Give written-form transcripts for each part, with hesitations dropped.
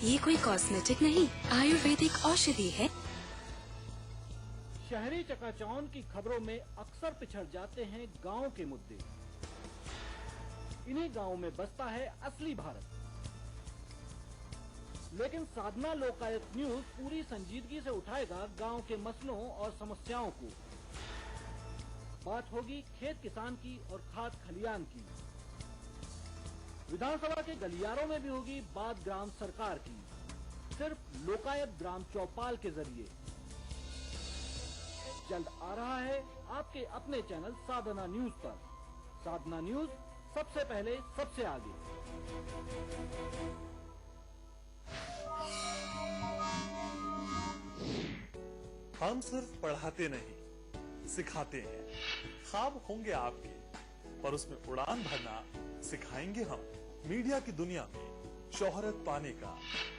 ये कोई कॉस्मेटिक नहीं, आयुर्वेदिक औषधि है। शहरी चकाचौंध की खबरों में अक्सर पिछड़ जाते हैं गांव के मुद्दे। इन्हीं गांवों में बसता है असली भारत। लेकिन साधना लोकायुक्त न्यूज पूरी संजीदगी से उठाएगा गांव के मसलों और समस्याओं को। बात होगी खेत किसान की और खाद खलियान की। विधानसभा के गलियारों में भी होगी बात ग्राम सरकार की, सिर्फ लोकायुक्त ग्राम चौपाल के जरिए। जल्द आ रहा है आपके अपने चैनल साधना न्यूज पर। साधना न्यूज, सबसे पहले सबसे आगे। हम सिर्फ पढ़ाते नहीं, सिखाते हैं। ख्वाब होंगे आपके, पर उसमें उड़ान भरना सिखाएंगे हम। मीडिया की दुनिया में शोहरत पाने का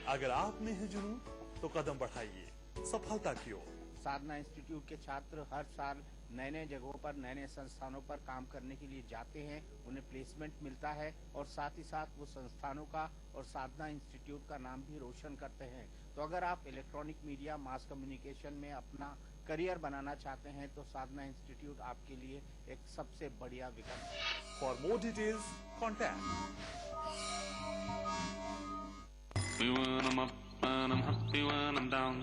अगर आप में है जुनून, तो कदम बढ़ाइए सफलता की ओर। साधना इंस्टीट्यूट के छात्र हर साल नए नए जगहों पर, नए नए संस्थानों पर काम करने के लिए जाते हैं। उन्हें प्लेसमेंट मिलता है और साथ ही साथ वो संस्थानों का और साधना इंस्टीट्यूट का नाम भी रोशन करते हैं। तो अगर आप इलेक्ट्रॉनिक मीडिया, मास कम्युनिकेशन में अपना करियर बनाना चाहते हैं तो साधना इंस्टीट्यूट आपके लिए एक सबसे बढ़िया विकल्प है। For more details contact. When I'm up and I'm happy when I'm down.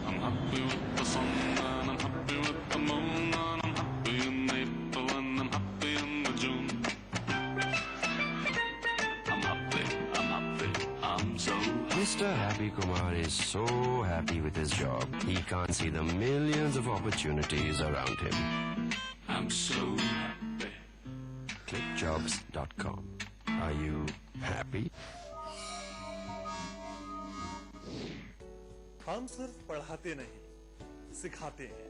I'm happy with the sun and I'm happy with the moon and I'm happy in April and I'm happy in the June. I'm happy, I'm so happy. Mr. Happy Kumar is so happy with his job. He can't see the millions of opportunities around him. I'm so happy. ClickJobs.com. Are you happy? हम सिर्फ पढ़ाते नहीं, सिखाते हैं।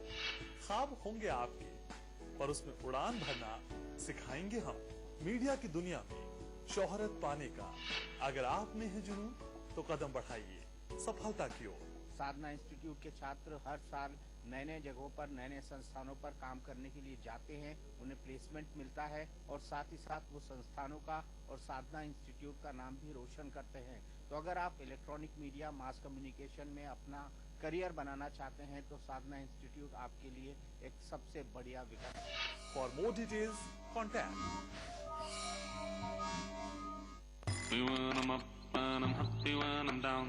ख्वाब होंगे आपके, पर उसमें उड़ान भरना सिखाएंगे हम। मीडिया की दुनिया में शोहरत पाने का अगर आप में है जुनून, तो कदम बढ़ाइए सफलता की ओर। साधना इंस्टीट्यूट के छात्र हर साल नए नए जगहों पर, नए नए संस्थानों पर काम करने के लिए जाते हैं। उन्हें प्लेसमेंट मिलता है और साथ ही साथ वो संस्थानों का और साधना इंस्टीट्यूट का नाम भी रोशन करते हैं। तो अगर आप इलेक्ट्रॉनिक मीडिया, मास कम्युनिकेशन में अपना करियर बनाना चाहते हैं तो साधना इंस्टीट्यूट आपके लिए एक सबसे बढ़िया विकल्प है। For more details contact. When I'm up and I'm happy when I'm down.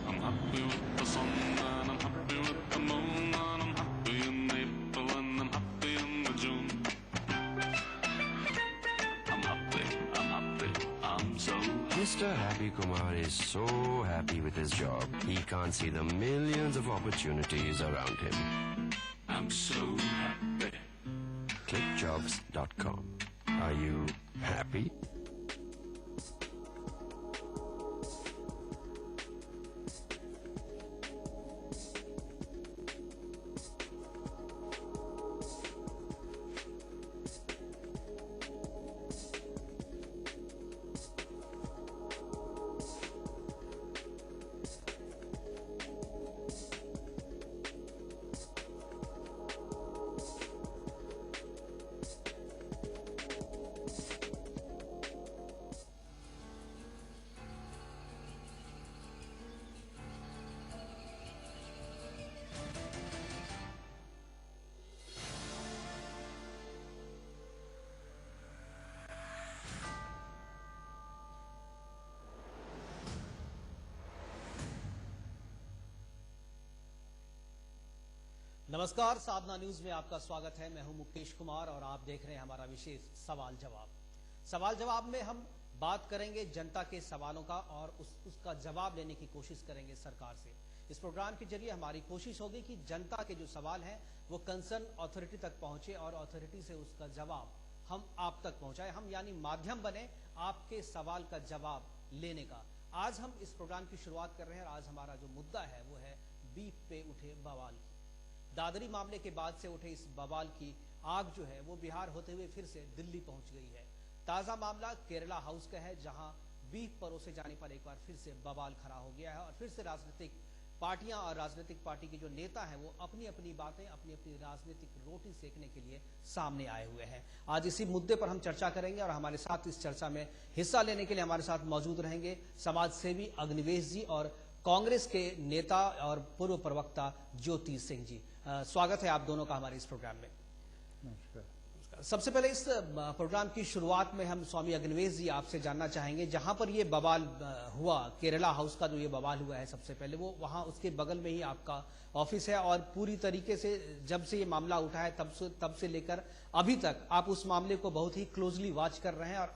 I'm happy with the sun and I'm happy with the moon and I'm happy in April and I'm happy in the June. I'm happy, I'm so happy. Mr. Happy Kumar is so happy with his job. He can't see the millions of opportunities around him. I'm so happy. ClickJobs.com. Are you happy? नमस्कार, साधना news में आपका स्वागत है। मैं हूं मुकेश कुमार और आप देख रहे हैं हमारा विशेष सवाल जवाब। सवाल जवाब में हम बात करेंगे जनता के सवालों का और उसका जवाब लेने की कोशिश करेंगे सरकार से। इस प्रोग्राम के जरिए हमारी कोशिश होगी कि जनता के जो सवाल हैं वो कंसर्न अथॉरिटी तक पहुंचे और अथॉरिटी से उसका जवाब हम आप तक पहुंचाए। हम यानी माध्यम बने आपके सवाल का जवाब लेने का। आज हम इस प्रोग्राम की शुरुआत कर रहे हैं और आज हमारा जो मुद्दा है वो है बीफ पे उठे बवाल की। दादरी मामले के बाद से उठे इस बवाल की आग जो है वो बिहार होते हुए फिर से दिल्ली पहुंच गई है। ताजा मामला केरला हाउस का है, जहां बीफ परोसे जाने पर एक बार फिर से बवाल खड़ा हो गया है और फिर से राजनीतिक पार्टियां और राजनीतिक पार्टी के जो नेता हैं वो अपनी अपनी बातें, अपनी अपनी राजनीतिक रोटी सेकने के लिए सामने आए हुए हैं। आज इसी मुद्दे पर हम चर्चा करेंगे और हमारे साथ इस चर्चा में हिस्सा लेने के लिए हमारे साथ मौजूद रहेंगे समाज सेवी अग्निवेश जी और कांग्रेस के नेता और पूर्व प्रवक्ता ज्योति सिंह जी। स्वागत है आप दोनों का हमारे इस प्रोग्राम में। नमस्कार। सबसे पहले इस प्रोग्राम की शुरुआत में हम स्वामी अग्निवेश जी आपसे जानना चाहेंगे, जहां पर ये बवाल हुआ, केरला हाउस का जो ये बवाल हुआ है, सबसे पहले वो वहां उसके बगल में ही आपका ऑफिस है और पूरी तरीके से जब से ये मामला उठा है तब से लेकर अभी तक आप उस मामले को बहुत ही क्लोजली वॉच कर रहे हैं और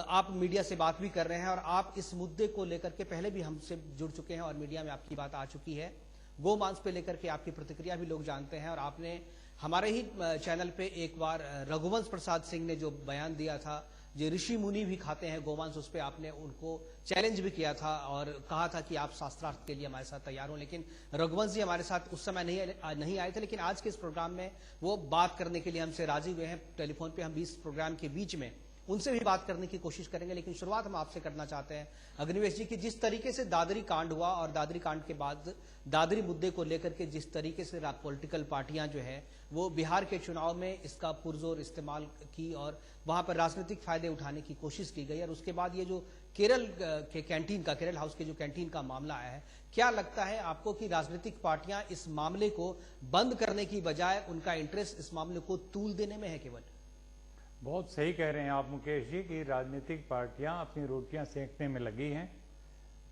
आप मीडिया से बात भी कर रहे हैं और आप इस मुद्दे को लेकर के पहले भी हमसे जुड़ चुके हैं और मीडिया में आपकी बात आ चुकी है। गोमांस पे लेकर के आपकी प्रतिक्रिया भी लोग जानते हैं और आपने हमारे ही चैनल पे एक बार रघुवंश प्रसाद सिंह ने जो बयान दिया था, जो ऋषि मुनि भी खाते हैं गोमांस, उस पे आपने उनको चैलेंज भी किया था और कहा था कि आप शास्त्रार्थ के लिए हमारे साथ तैयार हो। लेकिन रघुवंश जी हमारे साथ उस समय नहीं आए थे, लेकिन आज के इस प्रोग्राम में वो बात करने के लिए हमसे राजी हुए हैं। टेलीफोन पे हम भी इस प्रोग्राम के बीच में उनसे भी बात करने की कोशिश करेंगे। लेकिन शुरुआत हम आपसे करना चाहते हैं अग्निवेश जी की, जिस तरीके से दादरी कांड हुआ और दादरी कांड के बाद दादरी मुद्दे को लेकर के जिस तरीके से पॉलिटिकल पार्टियां जो है वो बिहार के चुनाव में इसका पुरजोर इस्तेमाल की और वहां पर राजनीतिक फायदे उठाने की कोशिश की गई और उसके बाद ये जो केरल के कैंटीन का, केरल हाउस के जो कैंटीन का मामला आया है, क्या लगता है आपको कि राजनीतिक पार्टियां इस मामले को बंद करने की बजाय उनका इंटरेस्ट इस मामले को तूल देने में है केवल? बहुत सही कह रहे हैं आप मुकेश जी कि राजनीतिक पार्टियां अपनी रोटियां सेंकने में लगी हैं।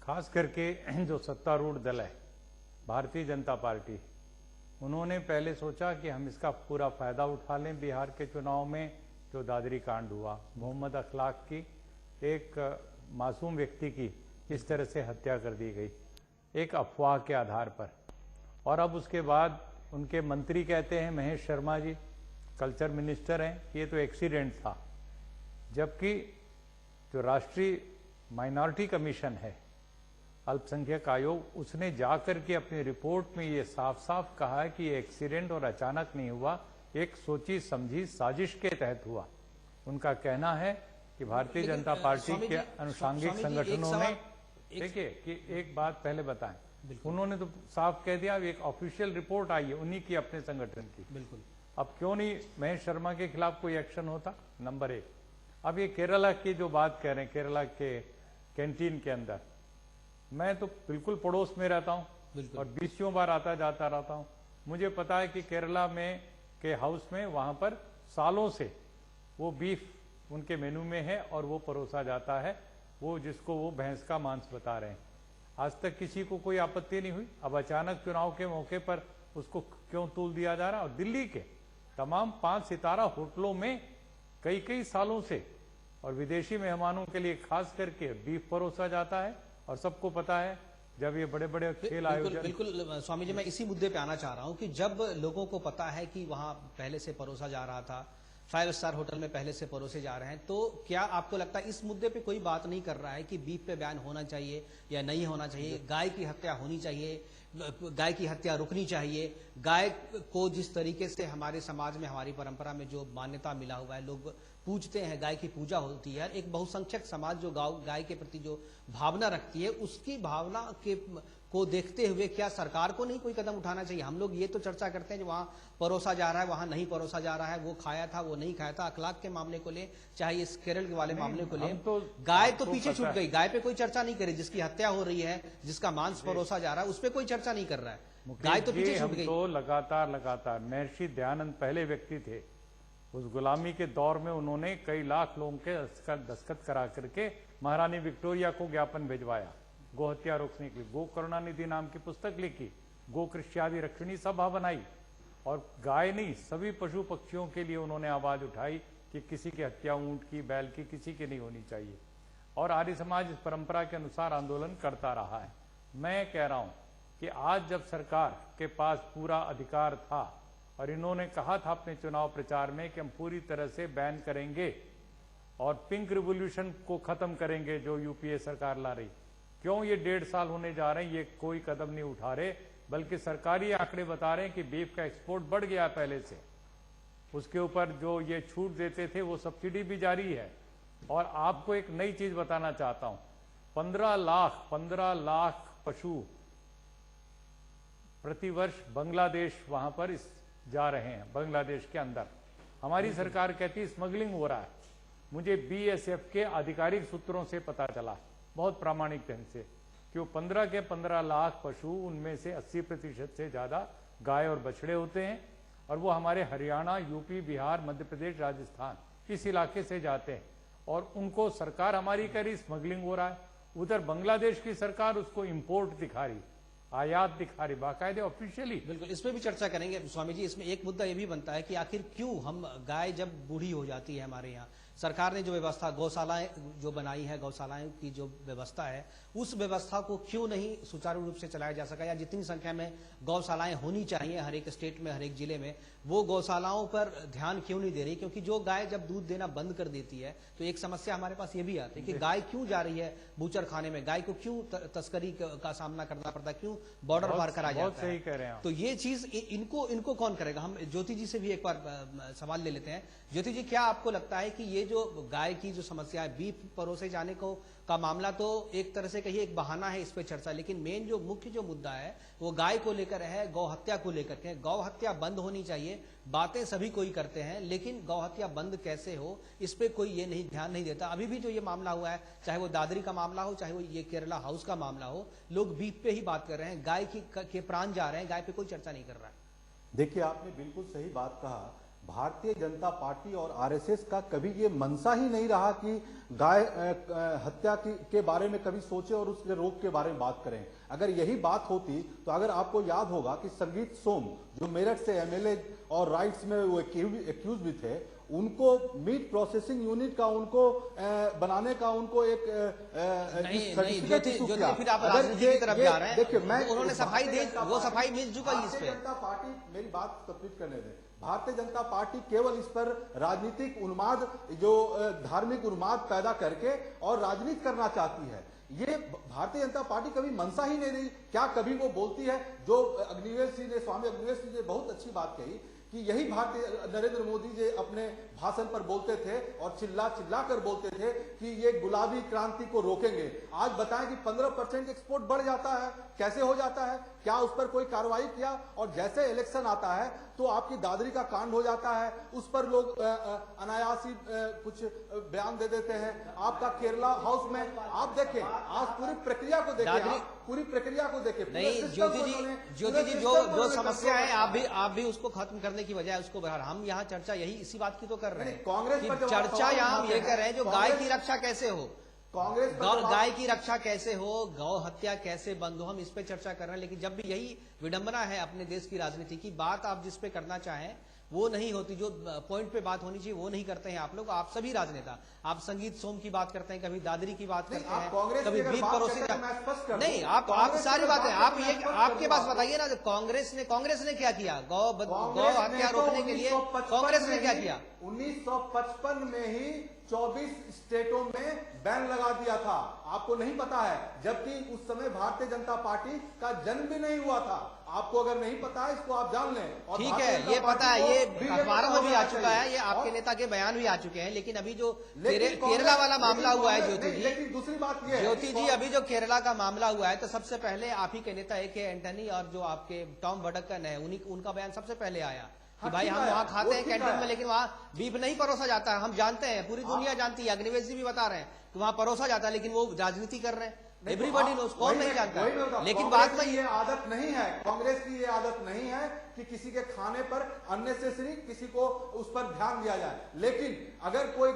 खास करके जो सत्तारूढ़ दल है भारतीय जनता पार्टी, उन्होंने पहले सोचा कि हम इसका पूरा फायदा उठा लें। बिहार के चुनाव में जो दादरी कांड हुआ, मोहम्मद अखलाक की, एक मासूम व्यक्ति की इस तरह से हत्या कर दी गई एक अफवाह के आधार पर, और अब उसके बाद उनके मंत्री कहते हैं, महेश शर्मा जी कल्चर मिनिस्टर हैं, ये तो एक्सीडेंट था। जबकि जो राष्ट्रीय माइनॉरिटी कमीशन है, अल्पसंख्यक आयोग, उसने जाकर के अपनी रिपोर्ट में ये साफ साफ कहा है कि ये एक्सीडेंट और अचानक नहीं हुआ, एक सोची समझी साजिश के तहत हुआ। उनका कहना है कि भारतीय जनता पार्टी के अनुषांगिक संगठनों ने, देखिए कि एक बात पहले बताएं, उन्होंने तो साफ कह दिया, एक ऑफिशियल रिपोर्ट आई है उन्हीं की, अपने संगठन की। बिल्कुल। अब क्यों नहीं महेश शर्मा के खिलाफ कोई एक्शन होता, नंबर एक। अब ये केरला की जो बात कह रहे हैं, केरला के कैंटीन के अंदर, मैं तो बिल्कुल पड़ोस में रहता हूं और 20 बार आता जाता रहता हूं। मुझे पता है कि केरला में के हाउस में वहां पर सालों से वो बीफ उनके मेनू में है और वो परोसा जाता है, वो जिसको वो भैंस का मांस बता रहे हैं। आज तक किसी को कोई आपत्ति नहीं हुई। अब अचानक चुनाव के मौके पर उसको क्यों तूल दिया जा रहा है? और दिल्ली के तमाम 5 सितारा होटलों में कई सालों से और विदेशी मेहमानों के लिए खास करके बीफ परोसा जाता है और सबको पता है जब ये बड़े बड़े खेल आयोजन। बिल्कुल स्वामी जी, मैं इसी मुद्दे पे आना चाह रहा हूं कि जब लोगों को पता है कि वहां पहले से परोसा जा रहा था, 5 स्टार होटल में पहले से परोसे जा रहे हैं, तो क्या आपको लगता है इस मुद्दे पे कोई बात नहीं कर रहा है कि बीफ पे बैन होना चाहिए या नहीं होना चाहिए? गाय की हत्या होनी चाहिए, गाय की हत्या रुकनी चाहिए। गाय को जिस तरीके से हमारे समाज में, हमारी परंपरा में जो मान्यता मिला हुआ है, लोग पूजते हैं, गाय की पूजा होती है। एक बहुसंख्यक समाज जो गाय के प्रति जो भावना रखती है, उसकी भावना को देखते हुए क्या सरकार को नहीं कोई कदम उठाना चाहिए? हम लोग ये तो चर्चा करते हैं जो वहां परोसा जा रहा है, वहां नहीं परोसा जा रहा है, वो खाया था, वो नहीं खाया था। अखलाक के मामले को ले, चाहे इस केरल के वाले मामले को ले, गाय तो पीछे छूट गई, गाय पे कोई चर्चा नहीं करी। जिसकी हत्या हो रही है, जिसका मांस परोसा जा रहा है, उस पर कोई चर्चा नहीं कर रहा है। गाय तो पीछे छूट गई। तो लगातार महर्षि दयानंद पहले व्यक्ति थे, उस गुलामी के दौर में उन्होंने कई लाख लोगों के दस्तखत करा करके महारानी विक्टोरिया को ज्ञापन भिजवाया, गो हत्या रोकने के लिए। गो करुणानिधि नाम की पुस्तक लिखी, गो कृष्यादि रक्षणी सभा बनाई, और गाय नहीं सभी पशु पक्षियों के लिए उन्होंने आवाज उठाई कि किसी की हत्या ऊंट की, बैल की, किसी की नहीं होनी चाहिए। और आर्य समाज इस परंपरा के अनुसार आंदोलन करता रहा है। मैं कह रहा हूं कि आज जब सरकार के पास पूरा अधिकार था और इन्होंने कहा था अपने चुनाव प्रचार में कि हम पूरी तरह से बैन करेंगे और पिंक रिवॉल्यूशन को खत्म करेंगे जो यूपीए सरकार ला रही, क्यों ये 1.5 साल होने जा रहे हैं ये कोई कदम नहीं उठा रहे? बल्कि सरकारी आंकड़े बता रहे हैं कि बीफ का एक्सपोर्ट बढ़ गया पहले से, उसके ऊपर जो ये छूट देते थे वो सब्सिडी भी जारी है। और आपको एक नई चीज बताना चाहता हूं, 15 लाख पशु प्रतिवर्ष बांग्लादेश वहां पर जा रहे हैं। बांग्लादेश के अंदर हमारी सरकार कहती है स्मगलिंग हो रहा है। मुझे बीएसएफ के आधिकारिक सूत्रों से पता चला बहुत प्रामाणिक ढंग से कि वो 15 के 15 लाख पशु, उनमें से 80% से ज्यादा गाय और बछड़े होते हैं और वो हमारे हरियाणा, यूपी, बिहार, मध्य प्रदेश, राजस्थान इस इलाके से जाते हैं और उनको सरकार हमारी कह रही स्मगलिंग हो रहा है। उधर बांग्लादेश की सरकार उसको इंपोर्ट दिखा रही, आयात दिखा रही, बाकायदे ऑफिशियली। बिल्कुल, इसमें भी चर्चा करेंगे स्वामी जी। इसमें एक मुद्दा ये भी बनता है कि आखिर क्यों हम गाय जब बूढ़ी हो जाती है, हमारे यहाँ सरकार ने जो व्यवस्था गौशालाएं जो बनाई है, गौशालाएं की जो व्यवस्था है, उस व्यवस्था को क्यों नहीं सुचारू रूप से चलाया जा सका, या जितनी संख्या में गौशालाएं होनी चाहिए हर एक स्टेट में, हर एक जिले में, वो गौशालाओं पर ध्यान क्यों नहीं दे रही? क्योंकि जो गाय जब दूध देना बंद कर देती है तो एक समस्या हमारे पास ये भी आती है कि गाय क्यों जा रही है बूचर खाने में, गाय को क्यों तस्करी का सामना करना पड़ता है, क्यों बॉर्डर पार करा जाता है। कह रहे हैं। तो ये चीज इनको कौन करेगा? हम ज्योति जी से भी एक बार सवाल ले लेते हैं। ज्योति जी, क्या आपको लगता है कि ये जो गाय की जो समस्या है, बीफ परोसे जाने को का मामला तो एक तरह से कहिए एक बहाना है इस पे चर्चा, लेकिन मेन जो मुख्य जो मुद्दा है वो गाय को लेकर है, गौ हत्या को लेकर के। गौ हत्या बंद होनी चाहिए, बातें सभी कोई करते हैं, लेकिन गौ हत्या बंद कैसे हो इस पे कोई ये नहीं ध्यान नहीं देता। अभी भी जो ये मामला हुआ है, चाहे वो दादरी का मामला हो, चाहे वो ये केरला हाउस का मामला हो, लोग बीफ पे ही बात कर रहे हैं, गाय के प्राण जा रहे हैं, गाय पे कोई चर्चा नहीं कर रहा है। देखिए, आपने बिल्कुल सही बात कहा। भारतीय जनता पार्टी और आरएसएस का कभी ये मनसा ही नहीं रहा कि गाय हत्या के बारे में कभी सोचे और उसके रोक के बारे में बात करें। अगर यही बात होती तो अगर आपको याद होगा कि संगीत सोम जो मेरठ से एमएलए और राइट्स में वो एक्यूज भी थे, उनको मीट प्रोसेसिंग यूनिट का उनको बनाने का उनको एक फिर आप राजनीति की तरफ जा रहे हैं। देखिए, मैं उन्होंने सफाई दी, वो सफाई मिल चुका है इस पे। भारतीय जनता पार्टी, मेरी बात कंप्लीट करने दें। भारतीय जनता पार्टी केवल इस पर राजनीतिक उन्माद, जो धार्मिक उन्माद पैदा करके और राजनीति करना चाहती है। ये भारतीय जनता पार्टी कभी मनसा ही नहीं रही। क्या कभी वो बोलती है जो अग्निवेश सिंह ने, स्वामी अग्निवेश सिंह ने बहुत अच्छी बात कही कि यही भारतीय नरेंद्र मोदी जी अपने भाषण पर बोलते थे और चिल्ला चिल्ला कर बोलते थे कि ये गुलाबी क्रांति को रोकेंगे। आज बताएं कि 15% एक्सपोर्ट बढ़ जाता है, कैसे हो जाता है? क्या उस पर कोई कार्रवाई किया? और जैसे इलेक्शन आता है तो आपकी दादरी का कांड हो जाता है, उस पर लोग अनायासी कुछ बयान दे देते हैं। आपका केरला हाउस में आप देखें, आज पूरी प्रक्रिया को देखें, पूरी प्रक्रिया को देखें। नहीं, ज्योति जी जो समस्या है आप भी उसको खत्म करने की बजाय उसको बढ़ा। हम यहाँ चर्चा यही इसी बात की तो कर रहे हैं, कांग्रेस पर चर्चा यहाँ हम ये कर रहे हैं जो गाय की रक्षा कैसे हो, कांग्रेस गाय की रक्षा कैसे हो, गौ हत्या कैसे बंद हो, हम इस पे चर्चा कर रहे हैं। लेकिन जब भी यही विडंबना है अपने देश की राजनीति की, बात आप जिस पे करना चाहें वो नहीं होती, जो पॉइंट पे बात होनी चाहिए वो नहीं करते हैं आप लोग। आप सभी राजनेता, आप संगीत सोम की बात करते हैं, कभी दादरी की बात करते हैं, कभी बीफ परोसी का। नहीं, आप सारी बातें आप ये आपके पास बताइए ना, कांग्रेस ने क्या किया गौ हत्या रोकने के लिए? कांग्रेस ने क्या किया? 1955 में ही 24 स्टेटों में बैन लगा दिया था। आपको नहीं पता है, जबकि उस समय भारतीय जनता पार्टी का जन्म भी नहीं हुआ था। आपको अगर नहीं पता है, इसको आप जान लें। और ठीक है, ये पता है, ये अखबारों में भी आ चुका है, ये आपके नेता के बयान भी आ चुके हैं। लेकिन अभी जो केरला वाला मामला हुआ है ज्योति जी, दूसरी बात ये ज्योति जी, अभी जो केरला का मामला हुआ है तो सबसे पहले आप ही के नेता ए.के. एंटनी और जो आपके टॉम वडक्कन है, उनका बयान सबसे पहले आया कि भाई हम वहां खाते हैं कैंटीन में, लेकिन वहां बीफ नहीं परोसा जाता है। हम जानते हैं, पूरी दुनिया जानती है, अग्निवेश जी भी बता रहे हैं कि वहां परोसा जाता है, लेकिन वो राजनीति कर रहे हैं। एवरीबॉडी नोस, कौन नहीं जानता। लेकिन बात में ये आदत नहीं है, कांग्रेस की ये आदत नहीं है कि किसी के खाने पर अननेसेसरी किसी को उस पर ध्यान दिया जाए। लेकिन अगर कोई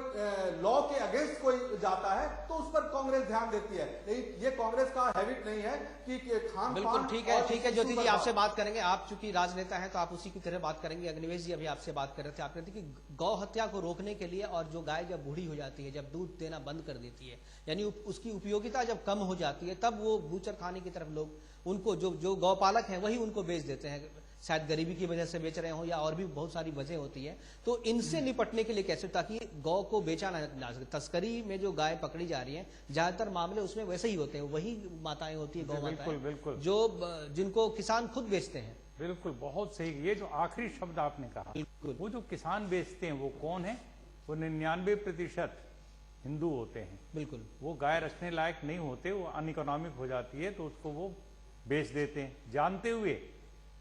लॉ के अगेंस्ट कोई जाता है तो उस पर कांग्रेस ध्यान देती है। लेकिन ये कांग्रेस का हैबिट नहीं है कि खान। बिल्कुल ठीक है ज्योति जी, आपसे बात करेंगे। आप चूंकि राजनेता हैं तो आप उसी की तरह बात करेंगे। अग्निवेश जी अभी आपसे बात कर रहे थे, आप कहते कि गौ हत्या को रोकने के लिए, और जो गाय जब बूढ़ी हो जाती है, जब दूध देना बंद कर देती है, यानी उसकी उपयोगिता जब कम हो जाती है, तब वो बूचर खाने की तरफ लोग उनको जो गौपालक हैं वही उनको बेच देते हैं। शायद गरीबी की वजह से बेच रहे हो या और भी बहुत सारी वजह होती है। तो इनसे निपटने के लिए कैसे, ताकि गौ को बेचा ना जा सके। तस्करी में जो गाय पकड़ी जा रही है, ज्यादातर मामले उसमें वैसे ही होते हैं, वही माताएं होती है, गौ माताएं, बिल्कुल, जो जिनको किसान खुद बेचते हैं। बिल्कुल, बहुत सही। ये जो आखिरी शब्द आपने कहा, वो जो किसान बेचते हैं वो कौन है? वो 99% हिंदू होते हैं। बिल्कुल, वो गाय रखने लायक नहीं होते, वो अनइकोनॉमिक हो जाती है, तो उसको वो बेच देते हैं, जानते हुए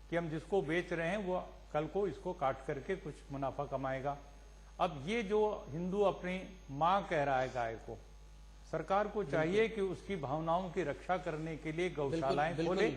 कि हम जिसको बेच रहे हैं वो कल को इसको काट करके कुछ मुनाफा कमाएगा। अब ये जो हिंदू अपनी मां कह रहा है गाय को, सरकार को चाहिए कि उसकी भावनाओं की रक्षा करने के लिए गौशालाएं खोले